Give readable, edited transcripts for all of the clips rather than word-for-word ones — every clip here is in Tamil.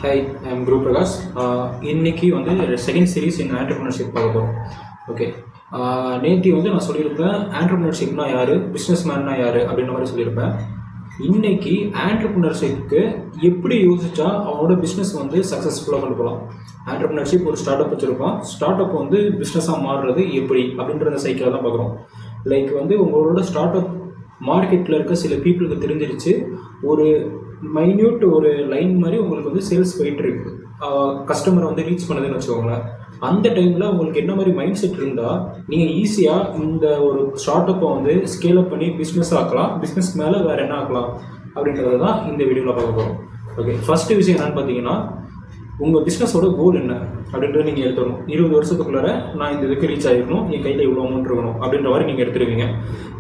ஹாய், ஐம் குரு பிரகாஷ். இன்னைக்கு செகண்ட் சீரீஸ் இன் ஆண்டர்பிரினர்ஷிப் பார்க்க போகிறோம். ஓகே, நேற்று நான் சொல்லியிருப்பேன் ஆண்டர்பிரினர்ஷிப்னா யார், பிஸ்னஸ் மேன்னா யார் அப்படின்ற மாதிரி சொல்லியிருப்பேன். இன்னைக்கு ஆண்டர்பிரினர்ஷிப்க்கு எப்படி யோசிச்சா அவனோட பிஸ்னஸ் சக்ஸஸ்ஃபுல்லாக கொண்டு போகலாம். ஆண்டர்பிரினர்ஷிப் ஒரு ஸ்டார்ட் அப் வச்சுருக்கோம், ஸ்டார்ட் அப் பிஸ்னஸாக மாறுறது எப்படி அப்படின்ற சைக்கிளை தான் பார்க்குறோம். லைக் உங்களோட ஸ்டார்ட் அப் மார்க்கெட்டில் இருக்க சில பீப்புளுக்கு தெரிஞ்சிருச்சு, ஒரு மைன்யூட் ஒரு லைன் மாதிரி உங்களுக்கு சேல்ஸ் போயிட்டு இருக்கு, கஸ்டமரை ரீச் பண்ணுதுன்னு வச்சுக்கோங்களேன். அந்த டைமில் உங்களுக்கு என்ன மாதிரி மைண்ட் செட் இருந்தால் நீங்கள் ஈஸியாக இந்த ஒரு ஸ்டார்ட் அப்பை ஸ்கேல் அப் பண்ணி பிஸ்னஸ் ஆக்கலாம், பிஸ்னஸ் மேலே வேறு என்ன ஆக்கலாம் அப்படின்றது தான் இந்த வீடியோவில் பார்க்க போகிறோம். ஓகே, ஃபஸ்ட்டு விஷயம் என்னென்னு பார்த்தீங்கன்னா, உங்கள் பிஸ்னஸோட கோல் என்ன அப்படின்றத நீங்கள் எடுத்துடணும். 20 வருஷத்துக்குள்ளார நான் இந்த இதுக்கு ரீச் ஆகிருக்கணும், என் கையில் இவ்வளோ அமௌண்ட் இருக்கணும் அப்படின்ற மாதிரி நீங்கள் எடுத்துருவீங்க.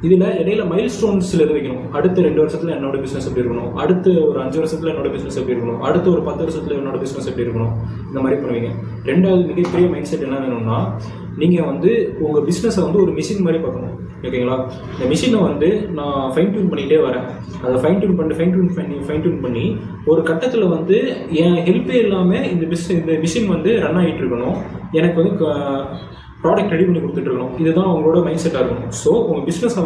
இதில் இடையில மைல் ஸ்டோன்ஸில் எது வைக்கணும், அடுத்த 2 வருஷத்தில் என்னோட பிஸ்னஸ் எப்படி இருக்கணும், அடுத்து ஒரு 5 வருஷத்தில் என்னோட பிஸ்னஸ் எப்படி இருக்கணும், அடுத்து ஒரு 10 வருஷத்தில் என்னோட பிஸ்னஸ் எப்படி இருக்கணும், இந்த மாதிரி பண்ணுவீங்க. ரெண்டாவது மிகப்பெரிய மைண்ட் செட் என்ன வேணும்னா, நீங்கள் உங்கள் பிஸ்னஸை ஒரு மிஷின் மாதிரி பார்க்கணும். ஓகேங்களா, இந்த மிஷினை நான் ஃபைன் டியூன் பண்ணிகிட்டே வரேன், அதை ஃபைன் டியூன் பண்ணி ஒரு கட்டத்தில் என் ஹெல்ப்பே இல்லாமல் இந்த மிஷின் ரன் ஆகிட்டு இருக்கணும், எனக்கு ப்ராடக்ட் ரெடி பண்ணி கொடுத்துட்ருக்கணும். இதுதான் உங்களோட மைண்ட் செட்டாக இருக்கணும். ஸோ உங்கள் பிஸ்னஸை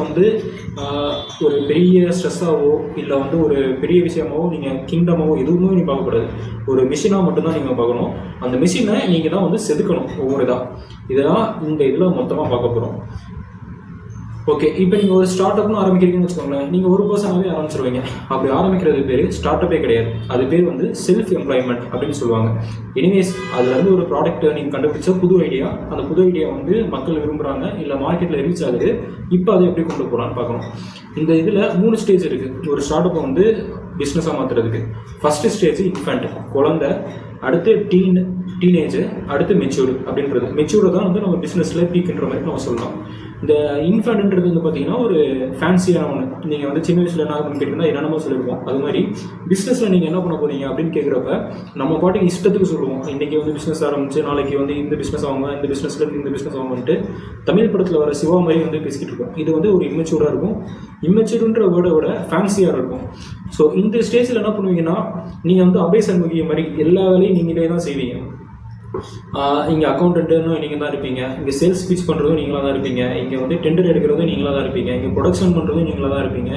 ஒரு பெரிய ஸ்ட்ரெஸ்ஸாவோ இல்லை ஒரு பெரிய விஷயமாவோ நீங்கள் கிங்டமாவோ எதுவுமே நீங்கள் பார்க்கக்கூடாது, ஒரு மிஷினாக மட்டும்தான் நீங்கள் பார்க்கணும். அந்த மிஷினை நீங்கள் தான் செதுக்கணும் ஒவ்வொரு இதெல்லாம் இந்த இதில் மொத்தமாக பார்க்க போகிறோம். ஓகே, இப்போ நீங்கள் ஒரு ஸ்டார்ட் அப்னு ஆரம்பிக்கிறீங்கன்னு வச்சுக்கோங்களேன், நீங்கள் ஒரு பர்சனாகவே ஆரம்பிச்சிருவீங்க. அப்படி ஆரம்பிக்கிறது பேர் ஸ்டார்ட் அப்பே கிடையாது, அது பேர் செல்ஃப் எம்ப்ளாய்மெண்ட் அப்படின்னு சொல்லுவாங்க. எனிவேஸ், அதுலேருந்து ஒரு ப்ராடக்ட்டை நீங்கள் கண்டுபிடிச்ச புது ஐடியா, அந்த புது ஐடியா மக்கள் விரும்புகிறாங்க, இல்லை மார்க்கெட்டில் ரீச் ஆகுது, இப்போ அதை எப்படி கொண்டு போகலான்னு பார்க்கணும். இந்த இதில் 3 ஸ்டேஜ் இருக்குது ஒரு ஸ்டார்ட் அப்பை பிஸ்னஸாக மாற்றுறதுக்கு. ஃபஸ்ட்டு ஸ்டேஜ் இன்ஃபேண்ட், குழந்தை. அடுத்து டீனேஜ், அடுத்து மெச்சூர்டு அப்படின்றது. மெச்சூர்டு தான் நம்ம பிஸ்னஸில் பீக்குன்ற மாதிரி நம்ம சொல்லலாம். இந்த இன்ஃபேண்ட்ன்றது பார்த்தீங்கன்னா ஒரு ஃபேன்சியான ஒன்று. நீங்கள் சின்ன வயசில் என்ன கேட்டிங்கன்னா என்னென்னமோ சொல்லியிருப்போம். அது மாதிரி பிஸ்னஸில் நீங்கள் என்ன பண்ண போகிறீங்க அப்படின்னு கேட்குறப்ப நம்ம பாட்டுக்கு இஷ்டத்துக்கு சொல்லுவோம். இன்றைக்கி பிஸ்னஸ் ஆரம்பிச்சு நாளைக்கு இந்த பிஸ்னஸ் ஆகுங்க, இந்த பிஸ்னஸில் இந்த பிஸ்னஸ் ஆகும்ட்டு தமிழ் படத்தில் வர சிவா மாதிரி பேசிக்கிட்டு இருக்கோம். இது ஒரு இம்மெச்சூராக இருக்கும். இம்மெச்சூர்ன்ற வேர்டை விட ஃபேன்சியாக இருக்கும். ஸோ இந்த ஸ்டேஜில் என்ன பண்ணுவீங்கன்னா, நீங்கள் அபய சண்முகிய மாதிரி எல்லா வேலையும் நீங்களே தான் செய்வீங்க. இங்கே அக்கௌண்டன்ட்னு நீங்கள் தான் இருப்பீங்க, இங்கே சேல்ஸ் ஸ்பீச் பண்ணுறதும் நீங்களாக தான் இருப்பீங்க, இங்கே டெண்டர் எடுக்கிறதும் நீங்களாக தான் இருப்பீங்க, இங்கே ப்ரொடக்ஷன் பண்ணுறதும் நீங்களாக தான் இருப்பீங்க,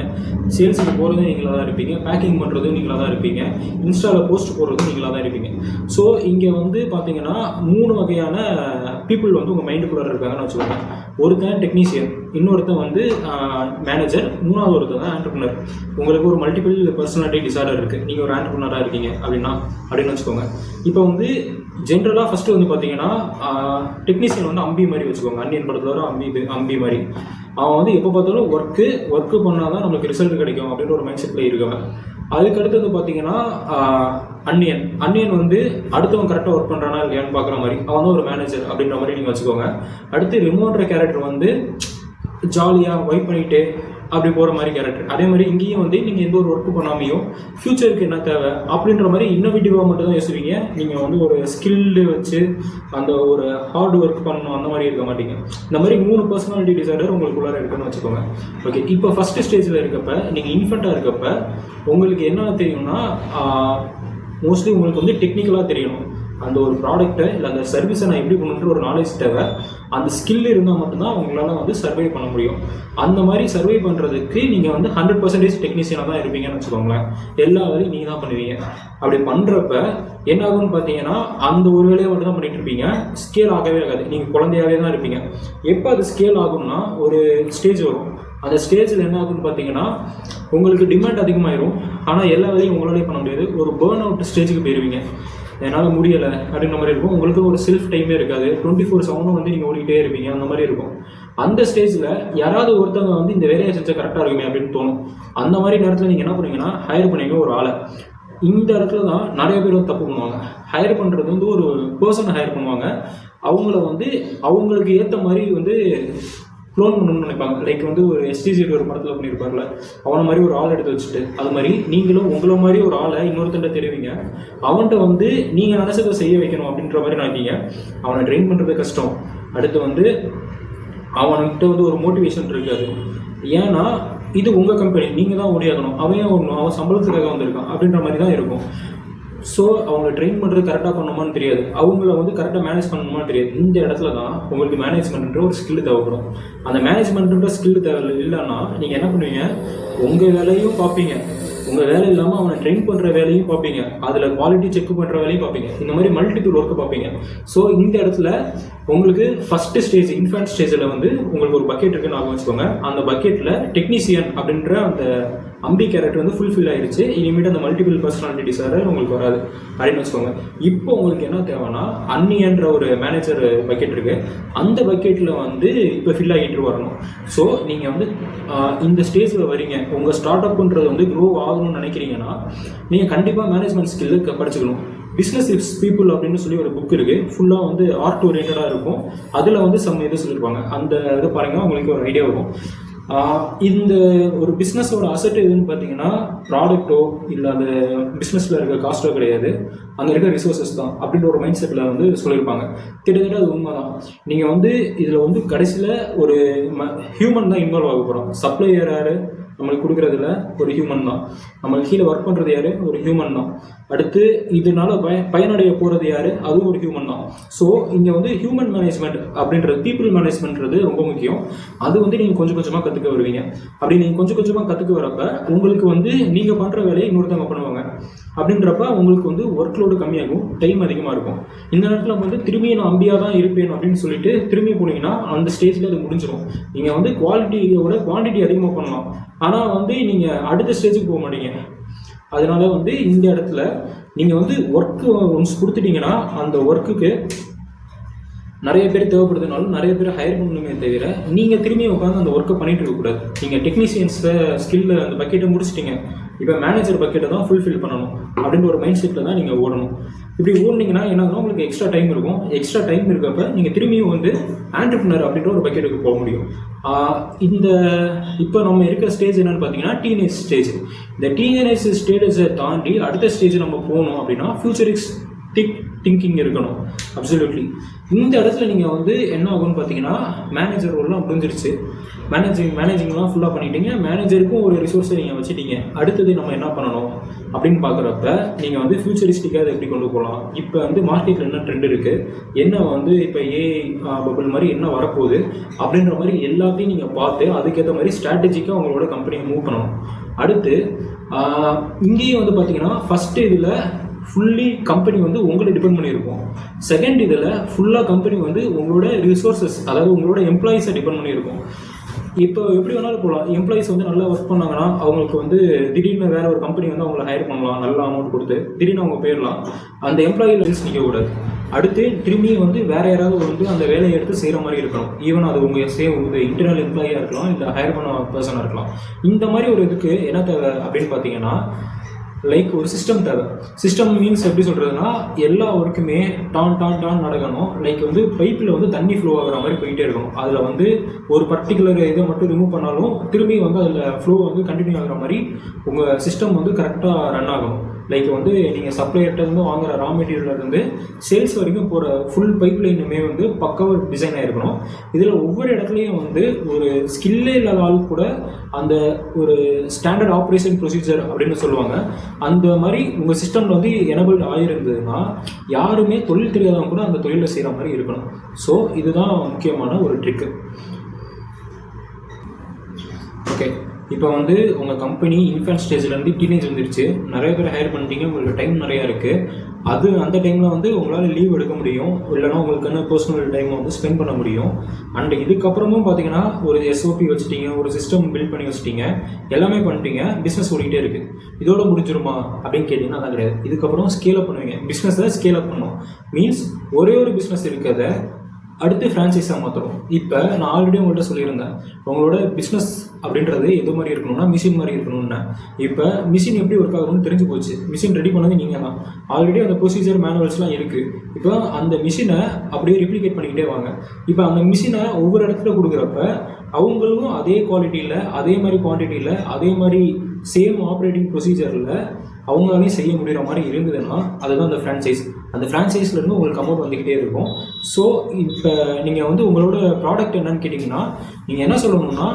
சேல்ஸுக்கு போகிறதும் நீங்களாக தான் இருப்பீங்க, பேக்கிங் பண்ணுறதும் நீங்களாக தான் இருப்பீங்க, இன்ஸ்டாவில் போஸ்ட் போடுறதும் நீங்களாக தான் இருப்பீங்க. ஸோ இங்கே பார்த்தீங்கன்னா 3 வகையான பீப்புள் உங்கள் மைண்டுக்குள்ளே இருக்காங்கன்னு வச்சுக்கோங்க. ஒருத்தன் டெக்னீஷியன், இன்னொருத்தன் மேனேஜர், மூணாவது ஒருத்தன் தான் ஆண்டர்பிரினர். உங்களுக்கு ஒரு மல்டிபிள் பர்சனாலிட்டி டிசார்டர் இருக்குது, நீங்கள் ஒரு ஆண்டர்பிரினராக இருக்கீங்க அப்படின்னு வச்சுக்கோங்க. இப்போ ஜென்ரலாக ஃபஸ்ட்டு பார்த்தீங்கன்னா டெக்னீஷியன் அம்பி மாதிரி வச்சுக்கோங்க. அன்னியன் படத்தில் வர அம்பி மாதிரி. அவன் எப்போ பார்த்தாலும் ஒர்க்கு பண்ணால் தான் நமக்கு ரிசல்ட் கிடைக்கும் அப்படின்ற ஒரு மைண்ட் செட்டில் இருக்கவன். அதுக்கடுத்தது பார்த்தீங்கன்னா அன்னியன் அடுத்தவன் கரெக்டாக ஒர்க் பண்ணுறானா இல்லையான்னு பார்க்குற மாதிரி, அவன் தான் ஒரு மேனேஜர் அப்படின்ற மாதிரி நீங்கள் வச்சுக்கோங்க. அடுத்து ரிமோன்ற கேரக்டர் ஜாலியாக வைப் பண்ணிட்டு அப்படி போகிற மாதிரி கேரக்டர். அதே மாதிரி இங்கேயும் நீங்கள் எந்த ஒரு ஒர்க்கு பண்ணாமையும் ஃப்யூச்சருக்கு என்ன தேவை அப்படின்ற மாதிரி இன்னோவேட்டிவாக மட்டும் தான் யோசிப்பீங்க. நீங்கள் ஒரு ஸ்கில்டு வச்சு அந்த ஒரு ஹார்ட் ஒர்க் பண்ணணும் அந்த மாதிரி இருக்க மாட்டீங்க. இந்த மாதிரி 3 பர்சனாலிட்டி டிசார்டர் உங்களுக்குள்ளார இருக்குன்னு வச்சுக்கோங்க. ஓகே, இப்போ ஃபஸ்ட்டு ஸ்டேஜில் இருக்கப்ப, நீங்கள் இன்ஃபென்ட்டாக இருக்கப்ப உங்களுக்கு என்ன தெரியும்னா, மோஸ்ட்லி உங்களுக்கு டெக்னிக்கலாக தெரியணும். அந்த ஒரு ப்ராடக்ட்டை இல்லை அந்த சர்வீஸை நான் எப்படி பண்ணுன்ற ஒரு நாலேஜ் தேவை. அந்த ஸ்கில் இருந்தால் மட்டும்தான் உங்களால் சர்வை பண்ண முடியும். அந்த மாதிரி சர்வை பண்ணுறதுக்கு நீங்கள் 100% டெக்னீஷியனாக தான் இருப்பீங்கன்னு வச்சுக்கோங்களேன். எல்லா வேலையும் நீங்கள் தான் பண்ணுவீங்க. அப்படி பண்ணுறப்ப என்ன ஆகும்னு பார்த்தீங்கன்னா, அந்த ஒரு வேலையை மட்டும் தான் பண்ணிட்டு இருப்பீங்க, ஸ்கேல் ஆகவே ஆகாது. நீங்கள் குழந்தையாகவே தான் இருப்பீங்க. எப்போ அது ஸ்கேல் ஆகும்னா, ஒரு ஸ்டேஜ் வரும். அந்த ஸ்டேஜில் என்ன ஆகும்னு பார்த்தீங்கன்னா, உங்களுக்கு டிமாண்ட் அதிகமாகிடும், ஆனால் எல்லா வேலையும் உங்களாலே பண்ண முடியாது. ஒரு பேர்ன் அவுட் ஸ்டேஜுக்கு போயிடுவீங்க. என்னால் முடியலை அப்படின்ற மாதிரி இருக்கும். உங்களுக்கு ஒரு செல்ஃப் டைமே இருக்காது. 24/7 நீங்கள் ஓடிக்கிட்டே இருப்பீங்க, அந்த மாதிரி இருக்கும். அந்த ஸ்டேஜில் யாராவது ஒருத்தவங்க இந்த வேலையை செஞ்சால் கரெக்டாக இருக்குமே அப்படின்னு தோணும். அந்த மாதிரி நேரத்தில் நீங்கள் என்ன பண்ணுவீங்கன்னா, ஹையர் பண்ணுவீங்க ஒரு ஆளை. இந்த இடத்துல தான் நிறைய பேர் தப்பு பண்ணுவாங்க. ஹையர் பண்ணுறது ஒரு பர்சனை ஹையர் பண்ணுவாங்க. அவங்கள அவங்களுக்கு ஏற்ற மாதிரி க்ளோன் பண்ணணும்னு நினைப்பாங்க. லைக் ஒரு எஸ்டிசி ஒரு படத்தில் பண்ணியிருப்பார்ல, அவனை மாதிரி ஒரு ஆள் எடுத்து வச்சுட்டு, அது மாதிரி நீங்களும் உங்களை மாதிரி ஒரு ஆளை இன்னொருத்தண்ட தெரிவிங்க. அவன்கிட்ட நீங்கள் நினச்சதை செய்ய வைக்கணும் அப்படின்ற மாதிரி நினைப்பீங்க. அவனை ட்ரெயின் பண்ணுறது கஷ்டம். அடுத்து அவன்கிட்ட ஒரு மோட்டிவேஷன் இருக்காது. ஏன்னா இது உங்கள் கம்பெனி, நீங்கள் தான் ஓடியாகணும். அவன் ஓடணும், அவன் சம்பளத்துக்காக வந்திருக்கான் அப்படின்ற மாதிரி தான் இருக்கும். ஸோ அவங்க ட்ரெயின் பண்ணுறது கரெக்டாக பண்ணணுமான்னு தெரியாது, அவங்கள வந்து கரெக்டாக மேனேஜ் பண்ணணுமான்னு தெரியாது. இந்த இடத்துல தான் உங்களுக்கு மேனேஜ்மெண்ட்ன்ற ஒரு ஸ்கில் தேவைப்படும். அந்த மேனேஜ்மெண்ட்ன்ற ஸ்கில் இல்லைன்னா நீங்கள் என்ன பண்ணுவீங்க, உங்கள் வேலையும் பார்ப்பீங்க, உங்கள் வேலை இல்லாமல் அவனை ட்ரெயின் பண்ணுற வேலையும் பார்ப்பீங்க, அதில் குவாலிட்டி செக் பண்ணுற வேலையும் பார்ப்பீங்க, இந்த மாதிரி மல்டிபிள் ஒர்க்கை பார்ப்பீங்க. ஸோ இந்த இடத்துல உங்களுக்கு ஃபஸ்ட்டு ஸ்டேஜ் இன்ஃபேன்ட் ஸ்டேஜில் வந்து உங்களுக்கு ஒரு பக்கெட் இருக்குன்னு ஞாபகம் வச்சுக்கோங்க. அந்த பக்கெட்டில் டெக்னீஷியன் அப்படின்ற அந்த அம்பி கேரக்டர் வந்து ஃபுல்ஃபில் ஆயிடுச்சு. இனிமேட்டு அந்த மல்டிபிள் பர்சனாலிட்டி டிசார்டர் உங்களுக்கு வராது அப்படின்னு வச்சுக்கோங்க. இப்போ உங்களுக்கு என்ன தேவைன்னா அன்னியன்ற ஒரு மேனேஜர் பக்கெட் இருக்குது, அந்த பக்கெட்டில் வந்து இப்போ ஃபில் ஆகிட்டு வரணும். ஸோ நீங்கள் வந்து இந்த ஸ்டேஜில் வரீங்க, உங்கள் ஸ்டார்ட் அப்புன்றது வந்து க்ரோ ஆகணும்னு நினைக்கிறீங்கன்னா நீங்கள் கண்டிப்பாக மேனேஜ்மெண்ட் ஸ்கில்லு படிச்சுக்கணும். பிஸ்னஸ் இஸ் பீப்புள் அப்படின்னு சொல்லி ஒரு புக் இருக்குது, ஃபுல்லாக வந்து ஆர்ட் ஓரியன்டாக இருக்கும். அதில் வந்து இது சொல்லியிருப்பாங்க, அந்த இதை பாருங்கள் உங்களுக்கு ஒரு ஐடியா வரும். இந்த ஒரு பிஸ்னஸோட அசட் எதுன்னு பார்த்தீங்கன்னா ப்ராடக்ட்டோ இல்லை அந்த பிஸ்னஸில் இருக்க காஸ்ட்டோ கிடையாது, அங்கே இருக்க ரிசோர்ஸஸ் தான் அப்படின்ற ஒரு மைண்ட் செட்டில் வந்து சொல்லியிருப்பாங்க. கிட்டத்தட்ட அது உண்மை தான். நீங்கள் வந்து இதில் வந்து கடைசியில் ஒரு ஹியூமன் தான் இன்வால்வ் ஆக போகிறோம். சப்ளையர் யார், நம்மளுக்கு கொடுக்குறதுல ஒரு ஹியூமன் தான். நம்மளுக்கு கீழே ஒர்க் பண்ணுறது யார், ஒரு ஹியூமன் தான். அடுத்து இதனால பயனடைய போகிறது யார், அதுவும் ஒரு ஹியூமன் தான். ஸோ இங்கே வந்து ஹியூமன் மேனேஜ்மெண்ட் அப்படின்றது, பீப்புள் மேனேஜ்மெண்ட்ன்றது ரொம்ப முக்கியம். அது வந்து நீங்கள் கொஞ்சம் கொஞ்சமாக கற்றுக்க வருவீங்க. அப்படி நீங்கள் கொஞ்சம் கொஞ்சமாக கற்றுக்க வரப்ப உங்களுக்கு வந்து நீங்கள் பண்ணுற வேலையை இன்னொருத்தவங்க பண்ணுவாங்க. அப்படின்றப்ப உங்களுக்கு வந்து ஒர்க் லோடு கம்மியாகும், டைம் அதிகமாக இருக்கும். இந்த நேரத்தில் வந்து திரும்பி நான் அம்பியாக தான் இருப்பேன் அப்படின்னு சொல்லிட்டு திரும்பி போனீங்கன்னா அந்த ஸ்டேஜில் அது முடிஞ்சிடும். நீங்கள் வந்து குவாலிட்டியோட குவான்டிட்டி அதிகமாக பண்ணலாம், ஆனால் வந்து நீங்கள் அடுத்த ஸ்டேஜுக்கு போக மாட்டீங்க. அதனால வந்து இந்த இடத்துல நீங்கள் வந்து ஒர்க்கு ஒன்ஸ் கொடுத்துட்டீங்கன்னா அந்த ஒர்க்குக்கு நிறைய பேர் தேவைப்படுதுனாலும் நிறைய பேர் ஹையர் பண்ணணுமே தவிர நீங்கள் திரும்பி உட்காந்து அந்த ஒர்க்கை பண்ணிட்டு இருக்கக்கூடாது. நீங்கள் டெக்னீஷியன்ஸை ஸ்கில்ல அந்த பக்கெட்டை முடிச்சிட்டிங்க, இப்போ மேனேஜர் பக்கெட்டை தான் ஃபுல்ஃபில் பண்ணணும் அப்படின்ற ஒரு மைண்ட் செட்டில் தான் நீங்கள் ஓடணும். இப்படி ஓடினீங்கன்னா என்ன ஆகும், உங்களுக்கு எக்ஸ்ட்ரா டைம் இருக்கும். எக்ஸ்ட்ரா டைம் இருக்கப்ப நீங்கள் திரும்பியும் வந்து ஆண்டர்ப்ரனர் அப்படின்ற ஒரு பக்கெட்டுக்கு போக முடியும். இந்த இப்போ நம்ம இருக்கிற ஸ்டேஜ் என்னன்னு பார்த்தீங்கன்னா டீனேஜ் ஸ்டேஜ். இந்த டீனேஜ் ஸ்டேஜை தாண்டி அடுத்த ஸ்டேஜ் நம்ம போகணும் அப்படின்னா ஃபியூச்சரிஸ்டிக் திங்கிங் இருக்கணும். அப்சல்யூட்லி. இந்த இடத்துல நீங்கள் வந்து என்ன ஆகும்னு பார்த்தீங்கன்னா மேனேஜர் ரோல்லாம் முடிஞ்சிருச்சு, மேனேஜிங்லாம் ஃபுல்லாக பண்ணிட்டீங்க, மேனேஜருக்கும் ஒரு ரிசோர்ஸை நீங்கள் வச்சுட்டீங்க. அடுத்தது நம்ம என்ன பண்ணணும் அப்படின்னு பார்க்குறப்ப நீங்கள் வந்து ஃபியூச்சரிஸ்டிக்காக அதை எப்படி கொண்டு போகலாம், இப்போ வந்து மார்க்கெட்டில் என்ன ட்ரெண்ட் இருக்குது, என்ன வந்து இப்போ ஏஐ பபிள் மாதிரி என்ன வரப்போகுது அப்படின்ற மாதிரி எல்லாத்தையும் நீங்கள் பார்த்து அதுக்கேற்ற மாதிரி ஸ்ட்ராட்டஜிக்காக உங்களோட கம்பெனியை மூவ் பண்ணணும். அடுத்து இங்கேயும் வந்து பார்த்தீங்கன்னா ஃபஸ்ட்டு இதில் ஃபுல்லி கம்பெனி வந்து உங்களை டிபெண்ட் பண்ணியிருக்கும். செகண்ட் இதில் ஃபுல்லாக கம்பெனி வந்து உங்களோட ரிசோர்ஸஸ், அதாவது உங்களோட எம்ப்ளாயீஸை டிபெண்ட் பண்ணியிருக்கும். இப்போ எப்படி வேணாலும் போகலாம். எம்ப்ளாயிஸ் வந்து நல்லா ஒர்க் பண்ணாங்கன்னா அவங்களுக்கு வந்து திடீர்னு வேறு ஒரு கம்பெனி வந்து அவங்களை ஹையர் பண்ணலாம், நல்ல அமௌண்ட் கொடுத்து திடீர்னு அவங்க போயிடலாம். அந்த எம்ப்ளாயி லைன்ஸ் நிற்கக்கூடாது. அடுத்து திரும்பியும் வந்து வேறு யாராவது வந்து அந்த வேலையை எடுத்து செய்கிற மாதிரி இருக்கணும். ஈவன் அது உங்கள் இன்டர்னல் எம்ப்ளாயியாக இருக்கலாம், இல்லை ஹையர் பண்ண பர்சனாக இருக்கலாம். இந்த மாதிரி ஒரு இதுக்கு என்ன தேவை அப்படின்னு பார்த்தீங்கன்னா லைக் ஒரு சிஸ்டம் தேவை. சிஸ்டம் மீன்ஸ் எப்படி சொல்கிறதுனா எல்லா ஒர்க்குமே டான் நடக்கணும். லைக் வந்து பைப்பில் வந்து தண்ணி ஃப்ளோ ஆகிற மாதிரி போயிட்டே இருக்கணும். அதில் வந்து ஒரு பர்டிகுலர் இதை மட்டும் ரிமூவ் பண்ணாலும் திரும்பி வந்து அதில் ஃப்ளோ வந்து கண்டினியூ ஆகிற மாதிரி உங்கள் சிஸ்டம் வந்து கரெக்டாக ரன் ஆகணும். லைக் வந்து நீங்கள் சப்ளையர்கிட்டருந்து வாங்குகிற ரா மெட்டீரியல்லேருந்து சேல்ஸ் வரைக்கும் போகிற ஃபுல் பைப் லைனுமே வந்து பக்காவாக டிசைன் ஆகிருக்கணும். இதில் ஒவ்வொரு இடத்துலையும் வந்து ஒரு ஸ்கில்லே இல்லாத ஆள் கூட அந்த ஒரு ஸ்டாண்டர்ட் ஆப்ரேஷன் ப்ரொசீஜர் அப்படின்னு சொல்லுவாங்க, அந்த மாதிரி உங்கள் சிஸ்டமில் வந்து எனபிள்ட் ஆகிருந்ததுன்னா யாருமே தொழில் தெரியாதவங்க கூட அந்த தொழிலை செய்கிற மாதிரி இருக்கணும். ஸோ இதுதான் முக்கியமான ஒரு ட்ரிக்கு. ஓகே, இப்போ வந்து உங்கள் கம்பெனி இன்ஃபேன்ட் ஸ்டேஜ்லேருந்து டீனேஜ் வந்துருச்சு, நிறைய பேர் ஹையர் பண்ணிட்டீங்க, உங்களுக்கு டைம் நிறையா இருக்குது. அது அந்த டைமில் வந்து உங்களால் லீவ் எடுக்க முடியும், இல்லைனா உங்களுக்கான பர்சனல் டைமை வந்து ஸ்பெண்ட் பண்ண முடியும். அண்ட் இதுக்கப்புறமும் பார்த்தீங்கன்னா ஒரு எஸ்ஓபி வச்சுட்டீங்க, ஒரு சிஸ்டம் பில்ட் பண்ணி வச்சுட்டீங்க, எல்லாமே பண்ணிட்டீங்க, பிஸ்னஸ் ஓடிக்கிட்டே இருக்குது. இதோட முடிஞ்சிருமா அப்படின்னு கேட்டிங்கன்னா அதான் கிடையாது. இதுக்கப்புறம் ஸ்கேல் அப் பண்ணுவீங்க. பிஸ்னஸை ஸ்கேல் அப் பண்ணணும் மீன்ஸ் ஒரே ஒரு பிஸ்னஸ் இருக்கிறத அடுத்து ஃப்ரான்ச்சைஸாக மாற்றணும். இப்போ நான் ஆல்ரெடி உங்கள்கிட்ட சொல்லியிருந்தேன், உங்களோட பிஸ்னஸ் அப்படின்றது எது மாதிரி இருக்கணும்னா மிஷின் மாதிரி இருக்கணும்னு. இப்போ மிஷின் எப்படி ஒர்க் ஆகணும்னு தெரிஞ்சு போச்சு. மிஷின் ரெடி பண்ணது நீங்கள் தான். ஆல்ரெடி அந்த ப்ரொசீஜர் மேனுவல்ஸ்லாம் இருக்குது. இப்போ அந்த மிஷினை அப்படியே ரிப்ளிகேட் பண்ணிக்கிட்டே வாங்க. இப்போ அந்த மிஷினை ஒவ்வொரு இடத்துல கொடுக்குறப்ப அவங்களும் அதே குவாலிட்டியில், அதே மாதிரி குவான்டிட்டியில், அதே மாதிரி சேம் ஆப்ரேட்டிங் ப்ரொசீஜரில் அவங்களாலையும் செய்ய முடிகிற மாதிரி இருந்ததுன்னா அதுதான் அந்த ஃப்ரான்ச்சைஸ். அந்த ஃப்ரான்ச்சைஸ்லேருந்து உங்களுக்கு அமௌண்ட் வந்துக்கிட்டே இருக்கும். ஸோ இப்போ நீங்கள் வந்து உங்களோட ப்ராடக்ட் என்னன்னு கேட்டிங்கன்னா நீங்கள் என்ன சொல்லணும்னா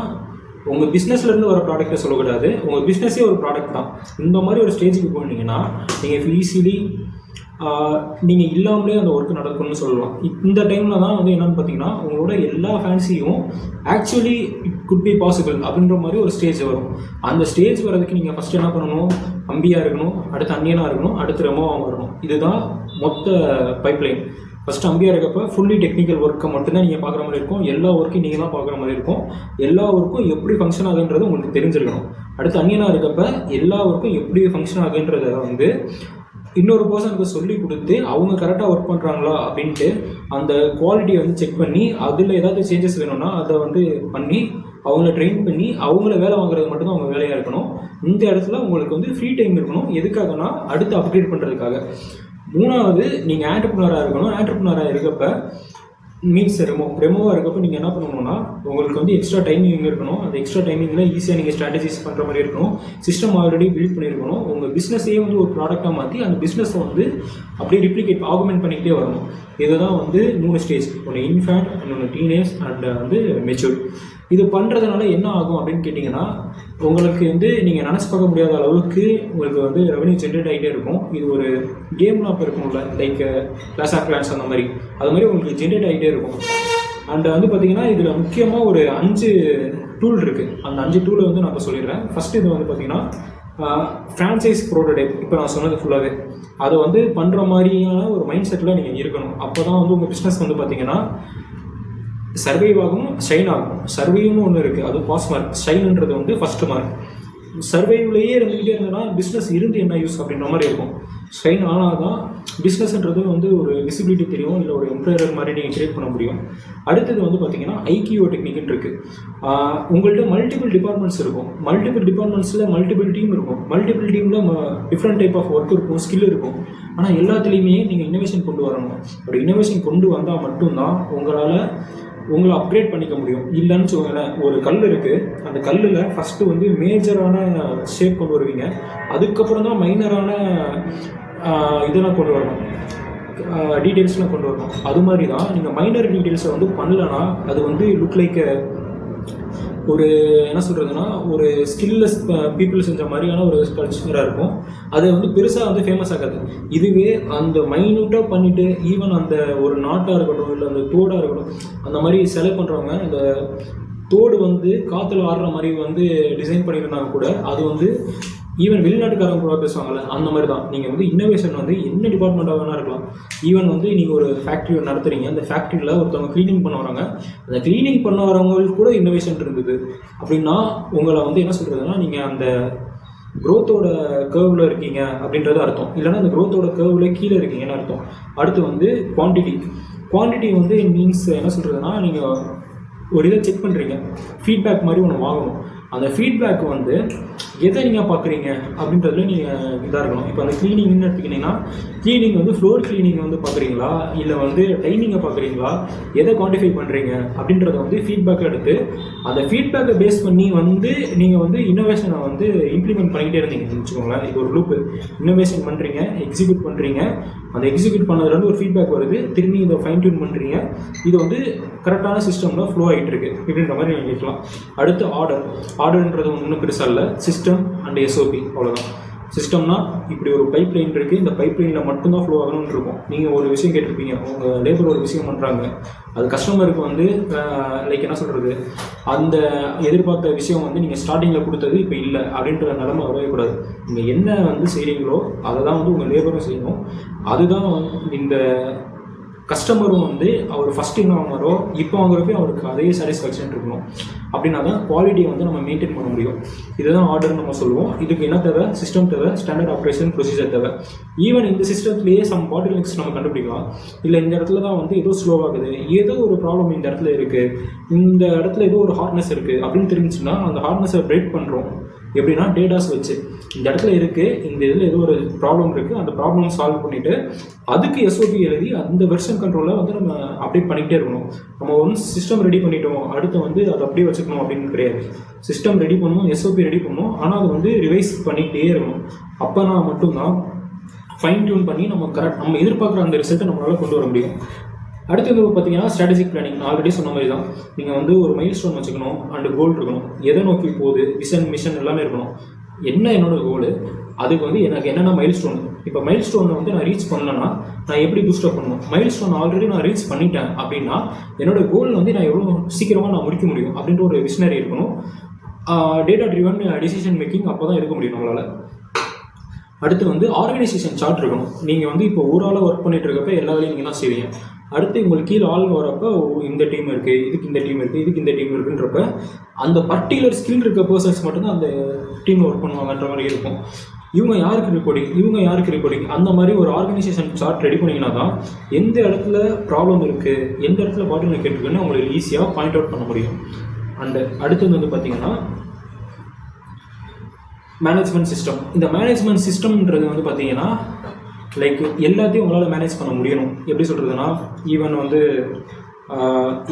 உங்கள் பிஸ்னஸ்லேருந்து வர ப்ராடக்ட்டை சொல்லக்கூடாது, உங்கள் பிஸ்னஸே ஒரு ப்ராடக்ட் தான். இந்த மாதிரி ஒரு ஸ்டேஜுக்கு போனீங்கன்னா நீங்கள் ஈஸிலி நீங்கள் இல்லாமலே அந்த ஒர்க் நடக்கும்னு சொல்லலாம். இந்த டைமில் தான் வந்து என்னென்னு பார்த்தீங்கன்னா உங்களோட எல்லா ஃபேன்சியும் actually it could be possible அப்படின்ற மாதிரி ஒரு ஸ்டேஜ் வரும். அந்த ஸ்டேஜ் வரதுக்கு நீங்கள் ஃபஸ்ட்டு என்ன பண்ணணும், அம்பியாக இருக்கணும், அடுத்து அன்னியனாக இருக்கணும், அடுத்து ரெமோவாக வரணும். இதுதான் மொத்த பைப்லைன். ஃபஸ்ட்டு அம்பியாக இருக்கப்போ ஃபுல்லி டெக்னிக்கல் ஒர்க்கை மட்டும்தான் நீங்கள் பார்க்குற மாதிரி இருக்கும். எல்லா ஒர்க்கையும் நீங்கள் தான் பார்க்குற மாதிரி இருக்கும். எல்லா ஒர்க்கும் எப்படி ஃபங்க்ஷன் ஆகுன்றது உங்களுக்கு தெரிஞ்சிருக்கணும். அடுத்து அன்னியனாக இருக்கப்போ எல்லா ஒர்க்கும் எப்படி ஃபங்க்ஷன் ஆகுன்றதை வந்து இன்னொரு பர்சனுக்கு சொல்லி கொடுத்து அவங்க கரெக்டாக ஒர்க் பண்ணுறாங்களா அப்படின்ட்டு அந்த குவாலிட்டியை வந்து செக் பண்ணி அதில் ஏதாவது சேஞ்சஸ் வேணும்னா அதை வந்து பண்ணி அவங்கள ட்ரெயின் பண்ணி அவங்கள வேலை வாங்குறது மட்டும்தான் அவங்க வேலையாக இருக்கணும். இந்த இடத்துல உங்களுக்கு வந்து ஃப்ரீ டைம் இருக்கணும். எதுக்காகனா அடுத்து அப்கிரேட் பண்ணுறதுக்காக. மூணாவது, நீங்கள் ஆண்டர்ப்ரனராக இருக்கணும். ஆண்டர்ப்ரனராக இருக்கப்போ மீன்ஸ் ரெமோவாக இருக்கப்போ நீங்கள் என்ன பண்ணணும்னா உங்களுக்கு வந்து எக்ஸ்ட்ரா டைமிங் இருக்கணும். அந்த எக்ஸ்ட்ரா டைமிங்கில் ஈஸியாக நீங்கள் ஸ்ட்ராட்டஜிஸ் பண்ணுற மாதிரி இருக்கணும். சிஸ்டம் ஆல்ரெடி பில்ட் பண்ணியிருக்கணும். உங்கள் பிஸ்னஸையே வந்து ஒரு ப்ராடக்டாக மாற்றி அந்த பிஸ்னஸை வந்து அப்படியே ரிப்ளிகேட் ஆகுமெண்ட் பண்ணிக்கிட்டே வரணும். இதுதான் வந்து 3 ஸ்டேஜ். ஒன்று இன்ஃபேண்ட், இன்னொன்று டீனேஜ் அண்ட் வந்து மெச்சூர். இது பண்ணுறதுனால என்ன ஆகும் அப்படின்னு கேட்டிங்கன்னா உங்களுக்கு வந்து நீங்கள் நினச்சி பார்க்க முடியாத அளவுக்கு உங்களுக்கு வந்து ரெவன்யூ ஜென்ரேட் ஆகிட்டே இருக்கும். இது ஒரு கேம் லாப் இருக்கும்ல, லைக் கிளாஸ் ஆஃப் கிளான்ஸ் அந்த மாதிரி, அது மாதிரி உங்களுக்கு ஜென்ரேட் ஆகிட்டே இருக்கும். அண்ட் வந்து பார்த்திங்கன்னா இதில் முக்கியமாக ஒரு 5 டூல் இருக்குது. அந்த 5 டூலை வந்து நான் இப்போ சொல்லிடுறேன். ஃபஸ்ட்டு இது வந்து பார்த்திங்கன்னா ஃப்ரான்ச்சைஸ் ப்ரோட்டோடைப். இப்போ நான் சொன்னது ஃபுல்லாகவே அதை வந்து பண்ணுற மாதிரியான ஒரு மைண்ட் செட்டில் நீங்கள் இருக்கணும். அப்போ தான் வந்து உங்கள் பிஸ்னஸ் வந்து பார்த்திங்கன்னா சர்வைவ் ஆகும், ஷைன் ஆகும். சர்வைவ்னு ஒன்று இருக்குது, அது பாஸ் மார்க். ஷைன்ன்றது வந்து ஃபஸ்ட்டு மார்க். சர்வைவ்லேயே இருந்துக்கிட்டே இருந்ததுன்னா பிஸ்னஸ் இருந்து என்ன யூஸ் அப்படின்ற மாதிரி இருக்கும். ஷைன் ஆனால் தான் பிஸ்னஸ்ன்றது வந்து ஒரு விசிபிலிட்டி தெரியும், இல்லை ஒரு எம்ப்ளாயர் மாதிரி நீங்கள் கிரியேட் பண்ண முடியும். அடுத்தது வந்து பார்த்தீங்கன்னா ஐக்கியூ டெக்னிக்னு இருக்குது. உங்கள்கிட்ட மல்டிபிள் டிபார்ட்மெண்ட்ஸ் இருக்கும். மல்டிபிள் டிபார்ட்மெண்ட்ஸில் மல்டிபிள் டீம் இருக்கும். மல்டிபிள் டீமில் டிஃப்ரெண்ட் டைப் ஆஃப் ஒர்க் இருக்கும், ஸ்கில் இருக்கும். ஆனால் எல்லாத்துலேயுமே நீங்கள் இன்னோவேஷன் கொண்டு வரணும். அப்படி இன்னோவேஷன் கொண்டு வந்தால் மட்டும்தான் உங்களை அப்கிரேட் பண்ணிக்க முடியும். இல்லைன்னு சொல்லுங்களேன், ஒரு கல் இருக்குது, அந்த கல்லில் ஃபஸ்ட்டு வந்து மேஜரான ஷேப் கொண்டு வருவீங்க, அதுக்கப்புறம் தான் மைனரான இதெல்லாம் கொண்டு வரணும், டீட்டெயில்ஸ்லாம் கொண்டு வரணும். அது மாதிரி தான் நீங்கள் மைனர் டீட்டெயில்ஸை வந்து பண்ணலன்னா அது வந்து லுக் லைக் ஒரு என்ன சொல்கிறதுனா ஒரு ஸ்கில்லஸ் பீப்புள் செஞ்ச மாதிரியான ஒரு கல்ச்சராக இருக்கும். அதை வந்து பெருசாக வந்து ஃபேமஸ் ஆகாது. இதுவே அந்த மைன்யூட்டாக பண்ணிவிட்டு ஈவன் அந்த ஒரு நாட்டாக இருக்கட்டும், இல்லை அந்த தோடாக இருக்கட்டும், அந்த மாதிரி செலக்ட் பண்ணுறவங்க அந்த தோடு வந்து காற்றுல ஆடுற மாதிரி வந்து டிசைன் பண்ணியிருந்தாங்க கூட அது வந்து ஈவன் வெளிநாட்டுக்காரங்க கூட பேசுவாங்கள்ல, அந்த மாதிரி தான். நீங்கள் வந்து இன்னோவேஷன் வந்து என்ன டிபார்ட்மெண்ட்டாக வேணா இருக்கலாம். ஈவன் வந்து நீங்கள் ஒரு ஃபேக்ட்ரி நடத்துகிறீங்க, அந்த ஃபேக்ட்ரியில் ஒருத்தவங்க க்ளீனிங் பண்ண வராங்க, அந்த க்ளீனிங் பண்ண வரவங்களுக்கு கூட இன்னோவேஷன் இருந்தது அப்படின்னா உங்களை வந்து என்ன சொல்கிறதுனா நீங்கள் அந்த க்ரோத்தோட கர்வில் இருக்கீங்க அப்படின்றது அர்த்தம். இல்லைனா அந்த க்ரோத்தோட கர்வில் கீழே இருக்கீங்கன்னு அர்த்தம். அடுத்து வந்து குவான்டிட்டி வந்து மீன்ஸ் என்ன சொல்கிறதுனா நீங்கள் ஒரு இதை செக் பண்ணுறீங்க, ஃபீட்பேக் மாதிரி ஒன்று வாங்கணும். அந்த ஃபீட்பேக் வந்து எதை நீங்கள் பார்க்குறீங்க அப்படின்றதுல நீங்கள் இதாக இருக்கணும். இப்போ அந்த க்ளீனிங்னு எடுத்துக்கிட்டிங்கன்னா க்ளீனிங் வந்து ஃப்ளோர் க்ளீனிங் வந்து பார்க்குறீங்களா, இல்லை வந்து டைனிங்கை பார்க்குறீங்களா, எதை குவான்டிஃபை பண்ணுறீங்க அப்படின்றத வந்து ஃபீட்பேக்கை எடுத்து அந்த ஃபீட்பேக்கை பேஸ் பண்ணி வந்து நீங்கள் வந்து இன்னோவேஷனை வந்து இம்ப்ளிமெண்ட் பண்ணிக்கிட்டே இருந்தீங்கன்னு வச்சுக்கோங்களேன். இது ஒரு லூப்பு. இன்னோவேஷன் பண்ணுறீங்க, எக்ஸிக்யூட் பண்ணுறீங்க, அந்த எக்ஸிக்யூட் பண்ணதுலேருந்து ஒரு ஃபீட்பேக் வருது, திரும்பி இதை ஃபைன் டியூன் பண்ணுறீங்க, இது வந்து கரெக்டான சிஸ்டமில் ஃப்ளோ ஆகிட்டு இருக்கு இப்படின்ற மாதிரி நீங்கள் கேட்கலாம். அடுத்து ஆர்டர்ன்றது ஒன்றும் பெருசாக இல்லை, சிஸ்டம் அண்ட் எஸ்ஓபி, அவ்வளோதான். சிஸ்டம்னா இப்படி ஒரு பைப் லைன் இருக்குது, இந்த பைப் லைனில் மட்டும்தான் ஃப்ளோ ஆகணும்னு இருக்கும். நீங்கள் ஒரு விஷயம் கேட்டிருப்பீங்க, உங்கள் லேபர் ஒரு விஷயம் பண்ணுறாங்க, அது கஸ்டமருக்கு வந்து லைக் என்ன சொல்கிறது, அந்த எதிர்பார்த்த விஷயம் வந்து நீங்கள் ஸ்டார்டிங்கில் கொடுத்தது இப்போ இல்லை அப்படின்ற நிலைமை வரவே கூடாது. நீங்கள் என்ன வந்து செய்கிறீங்களோ அதை தான் வந்து உங்கள் லேபரும் செய்யணும். அதுதான் இந்த கஸ்டமரும் வந்து அவர் ஃபஸ்ட் என்ன வாங்குறாரோ இப்போ வாங்குறப்பே அவருக்கு அதே சாட்டிஸ்ஃபேக்ஷன் இருக்கணும். அப்படின்னா தான் குவாலிட்டியை வந்து நம்ம மெயின்டைன் பண்ண முடியும். இதுதான் ஆர்டர்னு நம்ம சொல்லுவோம். இதுக்கு என்ன தேவை, சிஸ்டம் தேவை, ஸ்டாண்டர்ட் ஆப்ரேஷன் ப்ரொசீஜர் தேவை. ஈவன் இந்த சிஸ்டத்துலேயே சம் பாட்டில்நெக்ஸ் நம்ம கண்டுபிடிக்கலாம். இல்லை இந்த இடத்துல தான் வந்து ஏதோ ஸ்லோவாகுது, ஏதோ ஒரு ப்ராப்ளம் இந்த இடத்துல இருக்குது, இந்த இடத்துல ஏதோ ஒரு ஹார்ட்னஸ் இருக்குது அப்படின்னு தெரிஞ்சுன்னா அந்த ஹார்ட்னஸை பிரேக் பண்ணுறோம். எப்படின்னா டேட்டாஸ் வச்சு இந்த இடத்துல இருக்குது, இந்த இதில் ஏதோ ஒரு ப்ராப்ளம் இருக்குது, அந்த ப்ராப்ளம் சால்வ் பண்ணிவிட்டு அதுக்கு எஸ்ஓபி எழுதி அந்த வெர்ஷன் கண்ட்ரோலை வந்து நம்ம அப்டேட் பண்ணிக்கிட்டே இருக்கணும். நம்ம ஒன்ஸ் சிஸ்டம் ரெடி பண்ணிட்டோம் அடுத்து வந்து அதை அப்படியே வச்சுக்கணும் அப்படின்னு கிடையாது. சிஸ்டம் ரெடி பண்ணணும், எஸ்ஓபி ரெடி பண்ணணும், ஆனால் அதை வந்து ரிவைஸ் பண்ணிக்கிட்டே இருக்கணும். அப்போனா மட்டும்தான் ஃபைன் டியூன் பண்ணி நம்ம எதிர்பார்க்குற அந்த ரிசல்ட்டை நம்மளால் கொண்டு வர முடியும். அடுத்து வந்து பார்த்தீங்கன்னா ஸ்ட்ராட்டஜிக் பிளானிங். நான் ஆல்ரெடி சொன்ன மாதிரி தான், நீங்கள் வந்து ஒரு மைல் ஸ்டோன் வச்சுக்கணும் அண்ட் கோல் இருக்கணும். எதை நோக்கி போகுது, விஷன் மிஷன் எல்லாமே இருக்கணும். என்ன என்னோட கோலு, அதுக்கு வந்து எனக்கு என்னென்ன மைல் ஸ்டோன், இப்போ மைல் ஸ்டோனை வந்து நான் ரீச் பண்ணலன்னா நான் எப்படி பூஸ்டப் பண்ணணும். மைல் ஸ்டோன் ஆல்ரெடி நான் ரீச் பண்ணிட்டேன் அப்படின்னா என்னோட கோல் வந்து நான் எவ்வளோ சீக்கிரமாக நான் முடிக்க முடியும் அப்படின்ற ஒரு விஷனரி இருக்கணும். டேட்டா ட்ரிவன் டிசிஷன் மேக்கிங் அப்போ தான் எடுக்க முடியும் நம்மளால். அடுத்து வந்து ஆர்கனைசேஷன் சார்ட் இருக்கணும். நீங்கள் வந்து இப்போ ஒரு ஆளாக ஒர்க் பண்ணிட்டு இருக்கப்ப எல்லா வேலையும் நீங்கள் தான் செய்வீங்க. அடுத்து உங்களுக்கு கீழே ஆள் வரப்போ இந்த டீம் இருக்குது, இதுக்கு இந்த டீம் இருக்குது, இதுக்கு இந்த டீம் இருக்குன்றப்ப அந்த பர்டிகுலர் ஸ்கில் இருக்க பர்சன்ஸ் மட்டும்தான் அந்த டீமில் ஒர்க் பண்ணுவாங்கன்ற மாதிரி இருக்கும். இவங்க யாருக்கு ரிப்போர்ட்டிங், இவங்க யாருக்கு ரிப்போர்ட்டிங், அந்த மாதிரி ஒரு ஆர்கனைசேஷன் சார்ட் ரெடி பண்ணிங்கன்னா தான் எந்த இடத்துல ப்ராப்ளம் இருக்குது, எந்த இடத்துல பாட்டில் கேட்டுருக்குன்னு உங்களுக்கு ஈஸியாக பாயிண்ட் அவுட் பண்ண முடியும். அண்டு அடுத்தது வந்து பார்த்திங்கன்னா மேனேஜ்மெண்ட் சிஸ்டம். இந்த மேனேஜ்மெண்ட் சிஸ்டம்ன்றது வந்து பார்த்தீங்கன்னா லைக் எல்லாத்தையும் உங்களால் மேனேஜ் பண்ண முடியணும். எப்படி சொல்கிறதுனா, ஈவன் வந்து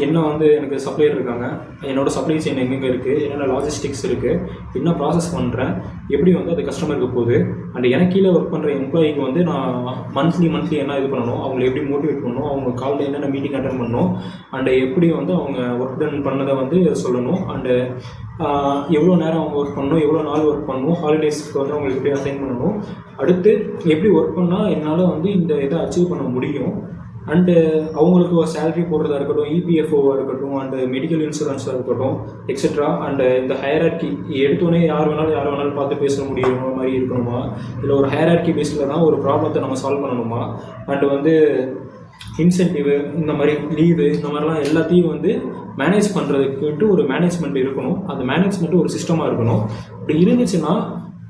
என்ன வந்து எனக்கு சப்ளையர் இருக்காங்க, என்னோடய சப்ளை செயின் எங்கெங்கே இருக்குது, என்னென்ன லாஜிஸ்டிக்ஸ் இருக்குது, என்ன ப்ராசஸ் பண்ணுறேன், எப்படி வந்து அது கஸ்டமருக்கு போகுது, அண்ட் எனக்கு கீழே ஒர்க் பண்ணுற எம்ப்ளாயிக்கு வந்து நான் மந்த்லி என்ன இது பண்ணணும், அவங்களை எப்படி மோட்டிவேட் பண்ணணும், அவங்க காலையில் என்னென்ன மீட்டிங் அட்டன் பண்ணணும், அண்டு எப்படி வந்து அவங்க ஒர்க் டன் பண்ணதை வந்து சொல்லணும், அண்டு எவ்வளோ நேரம் அவங்க ஒர்க் பண்ணணும், எவ்வளோ நாள் ஒர்க் பண்ணணும், ஹாலிடேஸ்க்கு வந்து அவங்களுக்கு எப்படி அசைன் பண்ணணும், அடுத்து எப்படி ஒர்க் பண்ணால் என்னால் வந்து இந்த இதை அச்சீவ் பண்ண முடியும், அண்டு அவங்களுக்கு ஒரு சேலரி போடுறதா இருக்கட்டும், இபிஎஃப்ஓவாக இருக்கட்டும், அண்டு மெடிக்கல் இன்சூரன்ஸாக இருக்கட்டும், எக்ஸெட்ரா. அண்டு இந்த ஹையரார்கி எடுத்தோடனே யார் வேணாலும் பார்த்து பேச முடியும் மாதிரி இருக்கணுமா, இல்லை ஒரு ஹையரார்கி பேஸில் தான் ஒரு ப்ராப்ளத்தை நம்ம சால்வ் பண்ணணுமா, அண்டு வந்து இன்சென்டிவ், இந்த மாதிரி லீவு, இந்த மாதிரிலாம் எல்லாத்தையும் வந்து மேனேஜ் பண்ணுறதுக்குன்ட்டு ஒரு மேனேஜ்மெண்ட் இருக்கணும். அந்த மேனேஜ்மெண்ட்டு ஒரு சிஸ்டமாக இருக்கணும். இப்படி இருந்துச்சுன்னா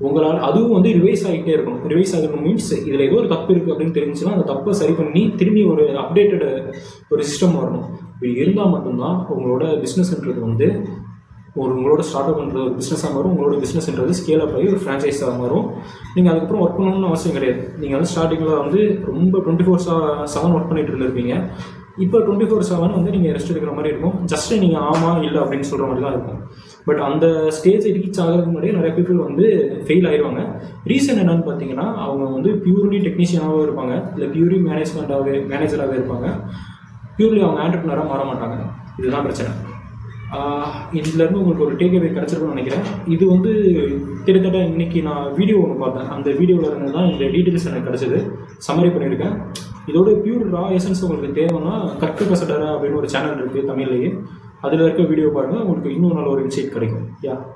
உங்களால் அதுவும் வந்து ரிவைஸ் ஆகிட்டே இருக்கணும். ரிவைஸ் ஆகணும் மீன்ஸ் இதில் ஏதோ ஒரு தப்பு இருக்குது அப்படின்னு தெரிஞ்சுன்னா அந்த தப்பை சரி பண்ணி திரும்பி ஒரு அப்டேட்டட் ஒரு சிஸ்டம் வரணும். இப்படி இருந்தால் மட்டும்தான் உங்களோட பிஸ்னஸ்ன்றது வந்து உங்களோட ஸ்டார்ட் அப் பண்ணுறது ஒரு பிஸ்னஸாக மாறும். உங்களோட பிஸ்னஸ்ன்றது ஸ்கேல் அப் ஆகி ஒரு ஃப்ரான்ச்சைஸாக மாறும். நீங்கள் அதுக்கப்புறம் ஒர்க் பண்ணணும்னு அவசியம் கிடையாது. நீங்கள் வந்து ஸ்டார்டிங்கில் வந்து ரொம்ப 24/7 ஒர்க் பண்ணிட்டு இருந்திருப்பீங்க. இப்போ 24/7 வந்து நீங்கள் ரெஸ்ட் எடுக்கிற மாதிரி இருக்கும். ஜஸ்ட் நீங்கள் ஆமாம் இல்லை அப்படின்னு சொல்கிற மாதிரி தான் இருக்கும். பட் அந்த ஸ்டேஜ் ரீச் ஆகிறதுக்கு முன்னாடியே நிறைய பீப்புள் வந்து ஃபெயில் ஆயிடுவாங்க. ரீசன் என்னன்னு பார்த்தீங்கன்னா, அவங்க வந்து பியூர்லி டெக்னீஷியனாகவும் இருப்பாங்க, இல்லை பியூர்லி மேனேஜராகவே இருப்பாங்க. பியூர்லி அவங்க ஆண்டர்ப்ரனராக மாற மாட்டாங்க. இதுதான் பிரச்சனை. இதுலேருந்து உங்களுக்கு ஒரு டேக்அவே கிடச்சிருக்குன்னு நினைக்கிறேன். இது வந்து கிட்டத்தட்ட இன்றைக்கி நான் வீடியோ ஒன்று பார்த்தேன். அந்த வீடியோவில் இருந்து தான் இந்த டீட்டெயில்ஸ் எனக்கு கிடச்சிது. சம்மரி பண்ணியிருக்கேன். இதோட பியூர் ரா எசன்ஸ் உங்களுக்கு தேவைன்னா கற்க கசடரா அப்படின்னு ஒரு சேனல் இருக்குது தமிழ்லேயே. அதில் இருக்க வீடியோ பாருங்கள், உங்களுக்கு இன்னும் நல்ல ஒரு இன்சைட் கிடைக்கும்.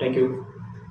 தேங்க்யூ.